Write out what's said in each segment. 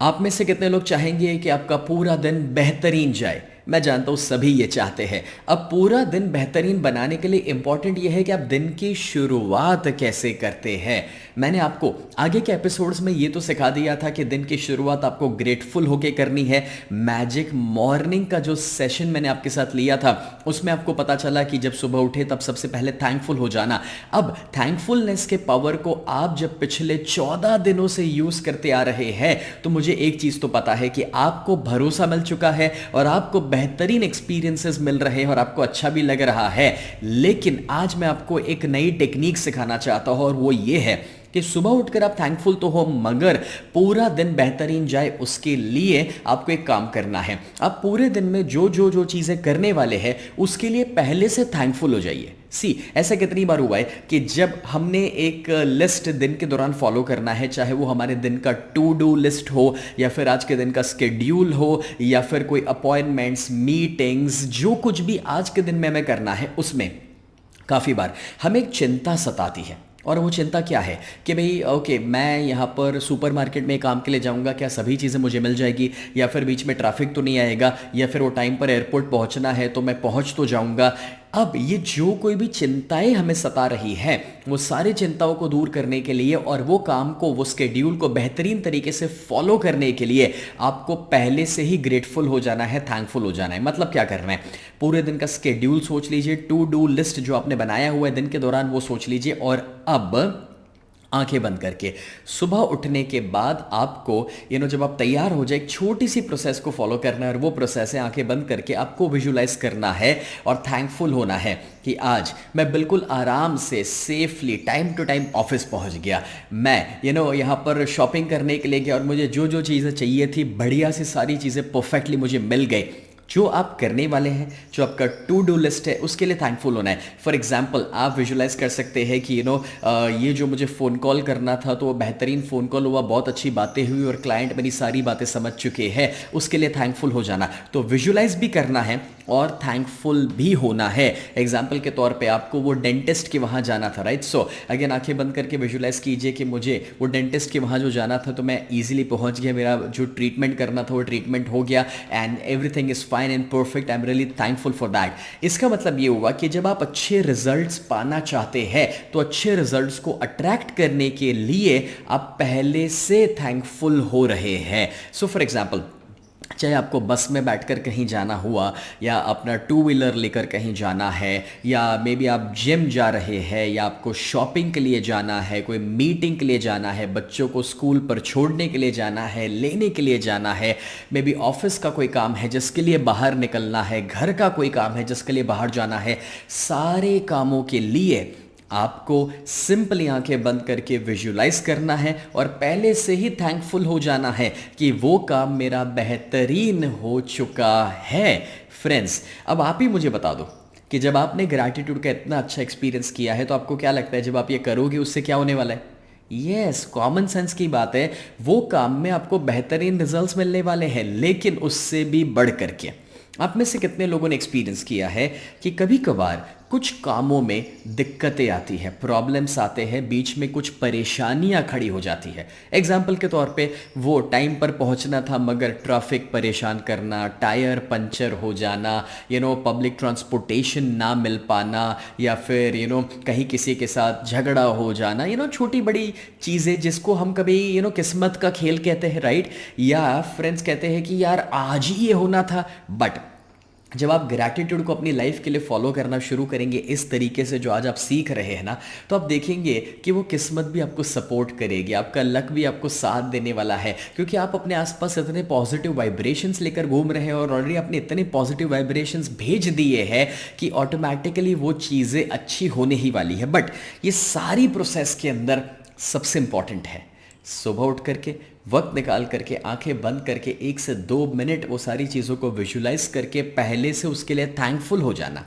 आप में से कितने लोग चाहेंगे कि आपका पूरा दिन बेहतरीन जाए? मैं जानता हूँ सभी ये चाहते हैं। अब पूरा दिन बेहतरीन बनाने के लिए इम्पॉर्टेंट ये है कि आप दिन की शुरुआत कैसे करते हैं। मैंने आपको आगे के एपिसोड्स में ये तो सिखा दिया था कि दिन की शुरुआत आपको ग्रेटफुल होके करनी है। मैजिक मॉर्निंग का जो सेशन मैंने आपके साथ लिया था उसमें आपको पता चला कि जब सुबह उठे तब सबसे पहले थैंकफुल हो जाना। अब थैंकफुलनेस के पावर को आप जब पिछले 14 दिनों से यूज करते आ रहे हैं तो मुझे एक चीज तो पता है कि आपको भरोसा मिल चुका है और आपको बेहतरीन एक्सपीरियंसेस मिल रहे हैं और आपको अच्छा भी लग रहा है। लेकिन आज मैं आपको एक नई टेक्निक सिखाना चाहता हूं और वो ये है कि सुबह उठकर आप थैंकफुल तो हो मगर पूरा दिन बेहतरीन जाए उसके लिए आपको एक काम करना है। आप पूरे दिन में जो चीजें करने वाले हैं उसके लिए पहले से थैंकफुल हो जाइए। ऐसा कितनी बार हुआ है कि जब हमने एक लिस्ट दिन के दौरान फॉलो करना है, चाहे वो हमारे दिन का टू डू लिस्ट हो या फिर आज के दिन का स्केड्यूल हो या फिर कोई अपॉइंटमेंट्स मीटिंग्स, जो कुछ भी आज के दिन में हमें करना है उसमें काफ़ी बार हमें एक चिंता सताती है। और वो चिंता क्या है कि भाई ओके, मैं यहाँ पर सुपरमार्केट में काम के लिए जाऊँगा, क्या सभी चीज़ें मुझे मिल जाएगी, या फिर बीच में ट्रैफिक तो नहीं आएगा, या फिर वो टाइम पर एयरपोर्ट पहुँचना है तो मैं पहुँच तो जाऊँगा। अब ये जो कोई भी चिंताएं हमें सता रही हैं वो सारी चिंताओं को दूर करने के लिए और वो काम को, वो स्केड्यूल को बेहतरीन तरीके से फॉलो करने के लिए आपको पहले से ही ग्रेटफुल हो जाना है, थैंकफुल हो जाना है। मतलब क्या करना है, पूरे दिन का स्केड्यूल सोच लीजिए, टू डू लिस्ट जो आपने बनाया हुआ है दिन के दौरान वो सोच लीजिए और अब आंखें बंद करके सुबह उठने के बाद आपको जब आप तैयार हो जाए एक छोटी सी प्रोसेस को फॉलो करना है और वो प्रोसेस है आंखें बंद करके आपको विजुलाइज करना है और थैंकफुल होना है कि आज मैं बिल्कुल आराम से safely time to time office पहुंच गया। मैं यहाँ पर शॉपिंग करने के लिए गया और मुझे जो जो चीज़ें चाहिए थी बढ़िया से सारी चीज़ें परफेक्टली मुझे मिल गई। जो आप करने वाले हैं, जो आपका टू डू लिस्ट है उसके लिए थैंकफुल होना है। फॉर एग्जाम्पल आप विजुलाइज कर सकते हैं कि ये जो मुझे फ़ोन कॉल करना था तो वो बेहतरीन फ़ोन कॉल हुआ, बहुत अच्छी बातें हुई और क्लाइंट मेरी सारी बातें समझ चुके हैं, उसके लिए थैंकफुल हो जाना। तो विजुलाइज भी करना है और थैंकफुल भी होना है। एग्जाम्पल के तौर पे आपको वो डेंटिस्ट के वहाँ जाना था, राइट? सो अगेन आंखें बंद करके विजुलाइज कीजिए कि मुझे वो डेंटिस्ट के वहाँ जो जाना था तो मैं ईजिली पहुँच गया, मेरा जो ट्रीटमेंट करना था वो ट्रीटमेंट हो गया and everything is fine and perfect, I am really thankful for that. इसका मतलब ये हुआ कि जब आप अच्छे रिजल्ट्स पाना चाहते हैं तो अच्छे रिजल्ट्स को अट्रैक्ट करने के लिए आप पहले से थैंकफुल हो रहे हैं। सो फॉर एग्जाम्पल, चाहे आपको बस में बैठकर कहीं जाना हुआ या अपना टू व्हीलर लेकर कहीं जाना है या मे बी आप जिम जा रहे हैं या आपको शॉपिंग के लिए जाना है, कोई मीटिंग के लिए जाना है, बच्चों को स्कूल पर छोड़ने के लिए जाना है, लेने के लिए जाना है, मे बी ऑफिस का कोई काम है जिसके लिए बाहर निकलना है, घर का कोई काम है जिसके लिए बाहर जाना है, सारे कामों के लिए आपको सिंपली आंखें बंद करके विजुलाइज करना है और पहले से ही थैंकफुल हो जाना है कि वो काम मेरा बेहतरीन हो चुका है। फ्रेंड्स, अब आप ही मुझे बता दो कि जब आपने ग्रैटिट्यूड का इतना अच्छा एक्सपीरियंस किया है तो आपको क्या लगता है जब आप ये करोगे उससे क्या होने वाला है? यस, कॉमन सेंस की बात है, वो काम में आपको बेहतरीन रिजल्ट्स मिलने वाले हैं। लेकिन उससे भी बढ़ करके आप में से कितने लोगों ने एक्सपीरियंस किया है कि कभी कभार कुछ कामों में दिक्कतें आती हैं, प्रॉब्लम्स आते हैं, बीच में कुछ परेशानियां खड़ी हो जाती है। एग्जाम्पल के तौर पे वो टाइम पर पहुंचना था मगर ट्रैफिक परेशान करना, टायर पंचर हो जाना, पब्लिक ट्रांसपोर्टेशन ना मिल पाना या फिर कहीं किसी के साथ झगड़ा हो जाना, छोटी बड़ी चीज़ें जिसको हम कभी किस्मत का खेल कहते हैं, राइट? या फ्रेंड्स कहते हैं कि यार आज ही ये होना था। बट जब आप ग्रैटिट्यूड को अपनी लाइफ के लिए फॉलो करना शुरू करेंगे इस तरीके से जो आज आप सीख रहे हैं ना, तो आप देखेंगे कि वो किस्मत भी आपको सपोर्ट करेगी, आपका लक भी आपको साथ देने वाला है, क्योंकि आप अपने आसपास इतने पॉजिटिव वाइब्रेशंस लेकर घूम रहे हैं और ऑलरेडी आपने इतने पॉजिटिव वाइब्रेशंस भेज दिए हैं कि ऑटोमेटिकली वो चीज़ें अच्छी होने ही वाली है। बट ये सारी प्रोसेस के अंदर सबसे इंपॉर्टेंट है सुबह उठ करके वक्त निकाल करके आंखें बंद करके 1 से 2 मिनट वो सारी चीज़ों को विजुलाइज करके पहले से उसके लिए थैंकफुल हो जाना।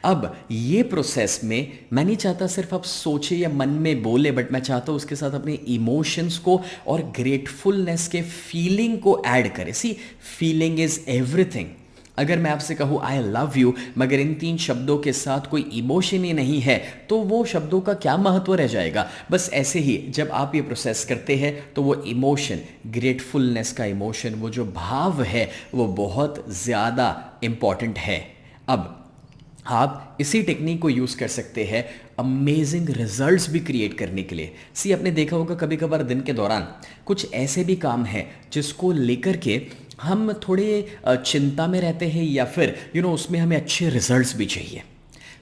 अब ये प्रोसेस में मैं नहीं चाहता सिर्फ आप सोचे या मन में बोले, बट मैं चाहता हूँ उसके साथ अपने इमोशंस को और ग्रेटफुलनेस के फीलिंग को ऐड करें। सी, फीलिंग इज एवरीथिंग। अगर मैं आपसे कहूँ आई लव यू मगर इन 3 शब्दों के साथ कोई इमोशन ही नहीं है तो वो शब्दों का क्या महत्व रह जाएगा। बस ऐसे ही जब आप ये प्रोसेस करते हैं तो वो इमोशन, ग्रेटफुलनेस का इमोशन, वो जो भाव है वो बहुत ज़्यादा इम्पॉर्टेंट है। अब आप इसी टेक्निक को यूज़ कर सकते हैं अमेजिंग रिजल्ट्स भी क्रिएट करने के लिए। सी आपने देखा होगा कभी कभार दिन के दौरान कुछ ऐसे भी काम हैं जिसको लेकर के हम थोड़े चिंता में रहते हैं या फिर उसमें हमें अच्छे रिजल्ट्स भी चाहिए।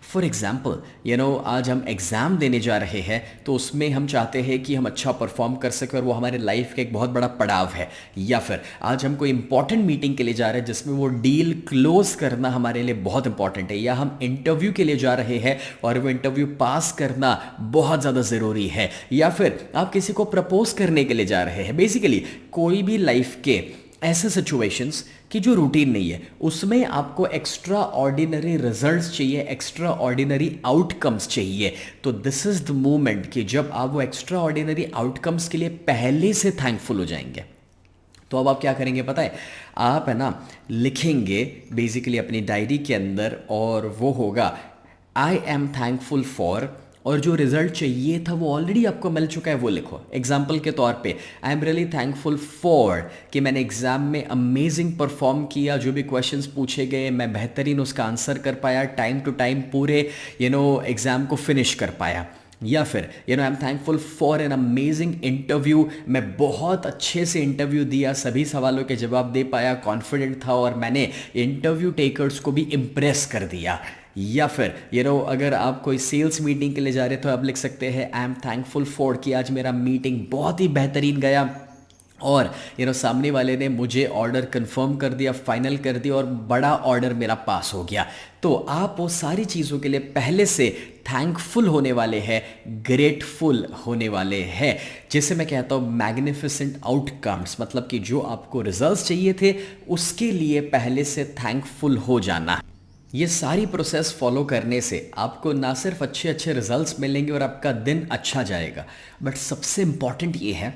फॉर एग्ज़ाम्पल आज हम एग्ज़ाम देने जा रहे हैं तो उसमें हम चाहते हैं कि हम अच्छा परफॉर्म कर सकें और वो हमारे लाइफ का एक बहुत बड़ा पड़ाव है। या फिर आज हम कोई इंपॉर्टेंट मीटिंग के लिए जा रहे हैं जिसमें वो डील क्लोज करना हमारे लिए बहुत इंपॉर्टेंट है। या हम इंटरव्यू के लिए जा रहे हैं और वो इंटरव्यू पास करना बहुत ज़्यादा ज़रूरी है। या फिर आप किसी को प्रपोज करने के लिए जा रहे हैं। बेसिकली कोई भी लाइफ के ऐसे सिचुएशंस कि जो रूटीन नहीं है उसमें आपको एक्स्ट्रा ऑर्डिनरी रिजल्ट्स चाहिए, एक्स्ट्रा ऑर्डिनरी आउटकम्स चाहिए। तो दिस इज द मोमेंट कि जब आप वो एक्स्ट्रा ऑर्डिनरी आउटकम्स के लिए पहले से थैंकफुल हो जाएंगे। तो अब आप क्या करेंगे पता है, आप है ना लिखेंगे बेसिकली अपनी डायरी के अंदर और वो होगा आई एम थैंकफुल फॉर, और जो रिजल्ट चाहिए था वो ऑलरेडी आपको मिल चुका है वो लिखो। एग्जाम्पल के तौर पे I am really thankful for कि मैंने एग्जाम में अमेजिंग परफॉर्म किया, जो भी क्वेश्चंस पूछे गए मैं बेहतरीन उसका आंसर कर पाया, टाइम टू टाइम पूरे एग्जाम को फिनिश कर पाया। या फिर I am thankful for an amazing interview, मैं बहुत अच्छे से इंटरव्यू दिया, सभी सवालों के जवाब दे पाया, कॉन्फिडेंट था और मैंने इंटरव्यू टेकर्स को भी इम्प्रेस कर दिया। या फिर अगर आप कोई सेल्स मीटिंग के लिए जा रहे हो तो आप लिख सकते हैं आई एम थैंकफुल फॉर कि आज मेरा मीटिंग बहुत ही बेहतरीन गया और सामने वाले ने मुझे ऑर्डर कंफर्म कर दिया, फाइनल कर दिया और बड़ा ऑर्डर मेरा पास हो गया। तो आप वो सारी चीज़ों के लिए पहले से थैंकफुल होने वाले हैं, ग्रेटफुल होने वाले हैं, जिसे मैं कहता हूँ मैग्निफिसेंट आउटकम्स, मतलब कि जो आपको रिजल्ट्स चाहिए थे उसके लिए पहले से थैंकफुल हो जाना। ये सारी प्रोसेस फॉलो करने से आपको ना सिर्फ अच्छे अच्छे रिजल्ट्स मिलेंगे और आपका दिन अच्छा जाएगा, बट सबसे इंपॉर्टेंट ये है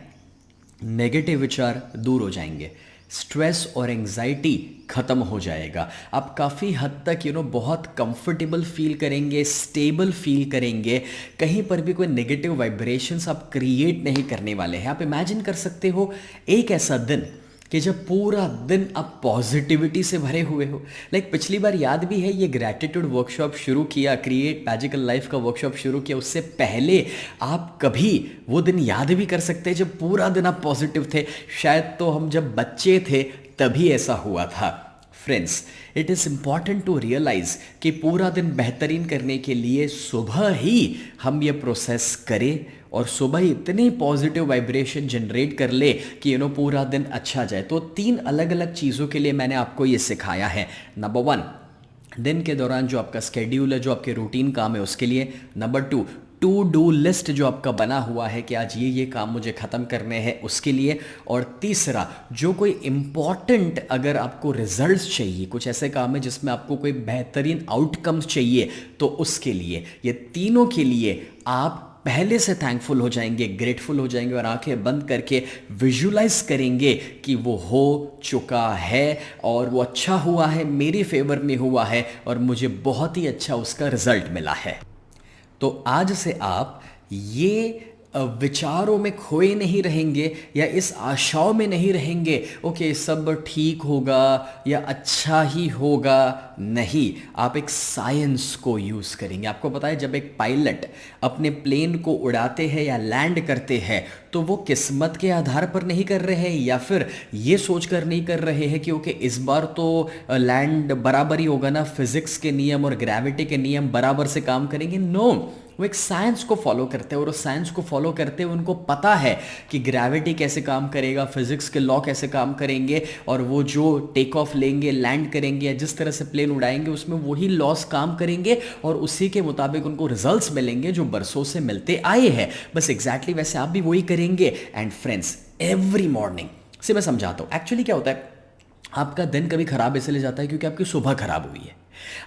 नेगेटिव विचार दूर हो जाएंगे, स्ट्रेस और एंजाइटी खत्म हो जाएगा, आप काफ़ी हद तक बहुत कंफर्टेबल फील करेंगे, स्टेबल फील करेंगे, कहीं पर भी कोई नेगेटिव वाइब्रेशंस आप क्रिएट नहीं करने वाले हैं। आप इमेजिन कर सकते हो एक ऐसा दिन कि जब पूरा दिन आप पॉजिटिविटी से भरे हुए हो। पिछली बार याद भी है ये ग्रैटिट्यूड वर्कशॉप शुरू किया, क्रिएट मैजिकल लाइफ का वर्कशॉप शुरू किया, उससे पहले आप कभी वो दिन याद भी कर सकते हैं जब पूरा दिन आप पॉजिटिव थे? शायद तो हम जब बच्चे थे तभी ऐसा हुआ था। Friends, it is important to realise कि पूरा दिन बेहतरीन करने के लिए सुबह ही हम ये प्रोसेस करें और सुबह ही इतनी पॉजिटिव वाइब्रेशन जनरेट कर ले कि पूरा दिन अच्छा जाए। तो 3 अलग अलग चीज़ों के लिए मैंने आपको ये सिखाया है। नंबर 1, दिन के दौरान जो आपका स्केड्यूल है, जो आपके रूटीन काम है उसके लिए। नंबर 2, टू डू लिस्ट जो आपका बना हुआ है कि आज ये काम मुझे ख़त्म करने हैं उसके लिए। और तीसरा, जो कोई इम्पॉर्टेंट अगर आपको रिजल्ट्स चाहिए, कुछ ऐसे काम है जिसमें आपको कोई बेहतरीन आउटकम्स चाहिए तो उसके लिए। ये तीनों के लिए आप पहले से थैंकफुल हो जाएंगे, ग्रेटफुल हो जाएंगे और आंखें बंद करके विजुलाइज करेंगे कि वो हो चुका है और वो अच्छा हुआ है, मेरे फेवर में हुआ है और मुझे बहुत ही अच्छा उसका रिजल्ट मिला है। तो आज से आप ये विचारों में खोए नहीं रहेंगे या इस आशाओं में नहीं रहेंगे ओके सब ठीक होगा या अच्छा ही होगा। नहीं, आप एक साइंस को यूज़ करेंगे। आपको पता है जब एक पायलट अपने प्लेन को उड़ाते हैं या लैंड करते हैं तो वो किस्मत के आधार पर नहीं कर रहे हैं या फिर ये सोचकर नहीं कर रहे हैं कि ओके इस बार तो लैंड बराबर ही होगा ना, फिजिक्स के नियम और ग्रेविटी के नियम बराबर से काम करेंगे। नो, वो एक साइंस को फॉलो करते हैं और उस साइंस को फॉलो करते हुए उनको पता है कि ग्रेविटी कैसे काम करेगा, फिजिक्स के लॉ कैसे काम करेंगे और वो जो टेक ऑफ लेंगे, लैंड करेंगे या जिस तरह से प्लेन उड़ाएंगे उसमें वही लॉस काम करेंगे और उसी के मुताबिक उनको रिजल्ट्स मिलेंगे जो बरसों से मिलते आए हैं। बस एग्जैक्टली वैसे आप भी वही करेंगे। एंड फ्रेंड्स, एवरी मॉर्निंग से मैं समझाता हूँ एक्चुअली क्या होता है, आपका दिन कभी खराब इसलिए जाता है क्योंकि आपकी सुबह खराब हुई है।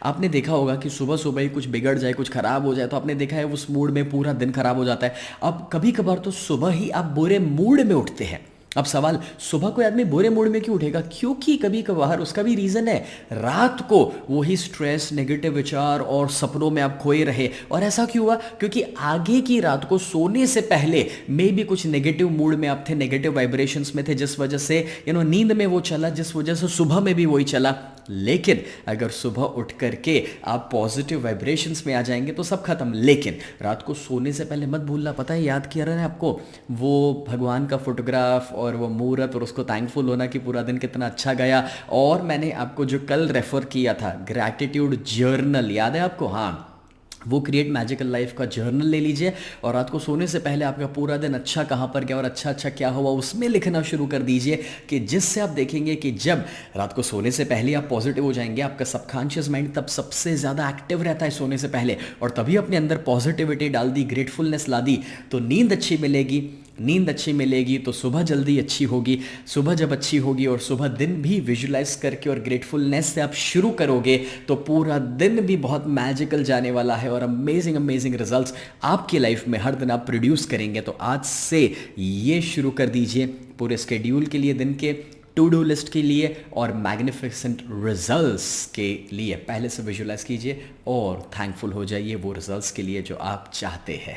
आपने देखा होगा कि सुबह सुबह ही कुछ बिगड़ जाए, कुछ खराब हो जाए तो आपने देखा है उस मूड में पूरा दिन खराब हो जाता है। अब कभी कभार तो सुबह ही आप बुरे मूड में उठते हैं अब सवाल, सुबह कोई आदमी बुरे मूड में क्यों उठेगा? क्योंकि कभी कभार उसका भी रीज़न है, रात को वही स्ट्रेस, नेगेटिव विचार और सपनों में आप खोए रहे। और ऐसा क्यों हुआ? क्योंकि आगे की रात को सोने से पहले मे भी कुछ नेगेटिव मूड में आप थे, नेगेटिव वाइब्रेशंस में थे, जिस वजह से नींद में वो चला, जिस वजह से सुबह में भी वही चला। लेकिन अगर सुबह उठ करके आप पॉजिटिव वाइब्रेशंस में आ जाएंगे तो सब खत्म। लेकिन रात को सोने से पहले मत भूलना, पता है याद किया रहा है आपको, वो भगवान का फोटोग्राफ और वो मूर्त, और उसको थैंकफुल होना कि पूरा दिन कितना अच्छा गया। और मैंने आपको जो कल रेफर किया था ग्रैटिट्यूड जर्नल, याद है आपको? हाँ, वो क्रिएट मैजिकल लाइफ का जर्नल ले लीजिए और रात को सोने से पहले आपका पूरा दिन अच्छा कहाँ पर गया और अच्छा अच्छा क्या हुआ उसमें लिखना शुरू कर दीजिए, कि जिससे आप देखेंगे कि जब रात को सोने से पहले आप पॉजिटिव हो जाएंगे, आपका सबकॉन्शियस माइंड तब सबसे ज़्यादा एक्टिव रहता है सोने से पहले, और तभी अपने अंदर पॉजिटिविटी डाल दी, ग्रेटफुलनेस ला दी, तो नींद अच्छी मिलेगी। नींद अच्छी मिलेगी तो सुबह जल्दी अच्छी होगी। सुबह जब अच्छी होगी और सुबह दिन भी विजुलाइज करके और ग्रेटफुलनेस से आप शुरू करोगे तो पूरा दिन भी बहुत मैजिकल जाने वाला है और अमेजिंग अमेजिंग रिजल्ट्स आपकी लाइफ में हर दिन आप प्रोड्यूस करेंगे। तो आज से ये शुरू कर दीजिए पूरे स्केड्यूल के लिए, दिन के टू डू लिस्ट के लिए और मैग्निफिसेंट रिजल्ट्स के लिए पहले से विजुलाइज कीजिए और थैंकफुल हो जाइए वो रिजल्ट्स के लिए जो आप चाहते हैं।